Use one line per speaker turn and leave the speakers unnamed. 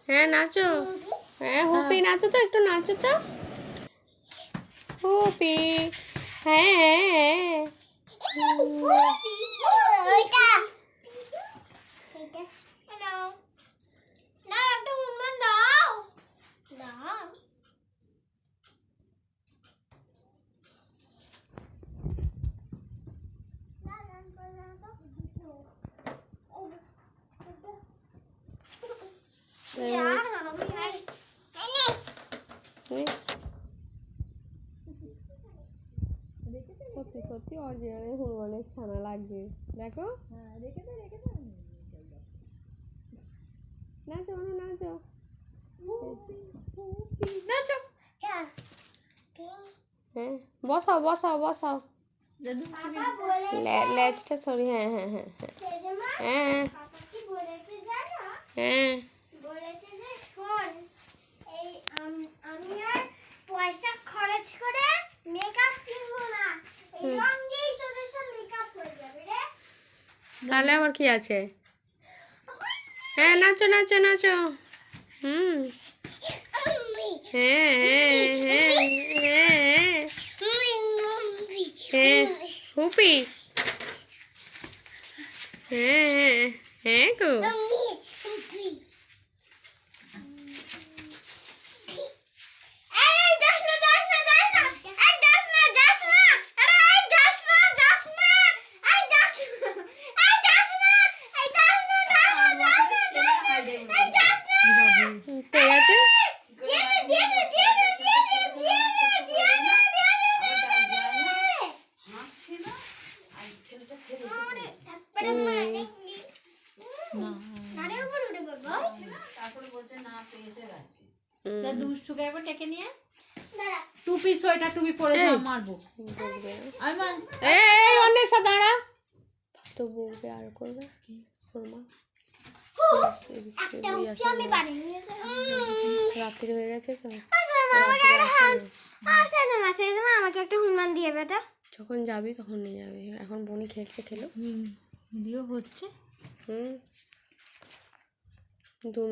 হ্যাঁ নাচো, হ্যাঁ হুপি নাচো তো, একটু নাচো তো হুপি। হ্যাঁ হ্যাঁ সত্যি সত্যি অরিজিনাল হনুমানের ছানা লাগবে, দেখো। নাচো অনু নাচো, নাচো। হ্যাঁ বসাও বসাও বসাও, লেজটা সরি। হ্যাঁ হ্যাঁ হ্যাঁ হ্যাঁ হ্যাঁ
পয়সা খরচ করে মেকআপ কিনবো না, এই রং দিয়েই তোদের সব মেকআপ হয়ে যাবে রে।
তাহলে আবার কি আছে? হ্যাঁ নাচো নাচো নাচো। হ্যাঁ হ্যাঁ হ্যাঁ হ্যাঁ হ্যাঁ হুপি। হ্যাঁ হ্যাঁ হ্যাঁ গো। পেয়ে গেছে।
দুষ্টুকে একবার ডেকে নিয়ে টুপি সোয়েটার টুপি পরে যা, মারবো।
এই অন্বেষা দাঁড়া, তো বলবে আর করবে ওর রাত্রি হয়ে গেছে তো,
আমাকে একটা হুমান দিয়ে বেটা,
যখন যাবি তখন নিয়ে যাবি। এখন বনি খেলছে, খেলো।
ভিডিও হচ্ছে।
2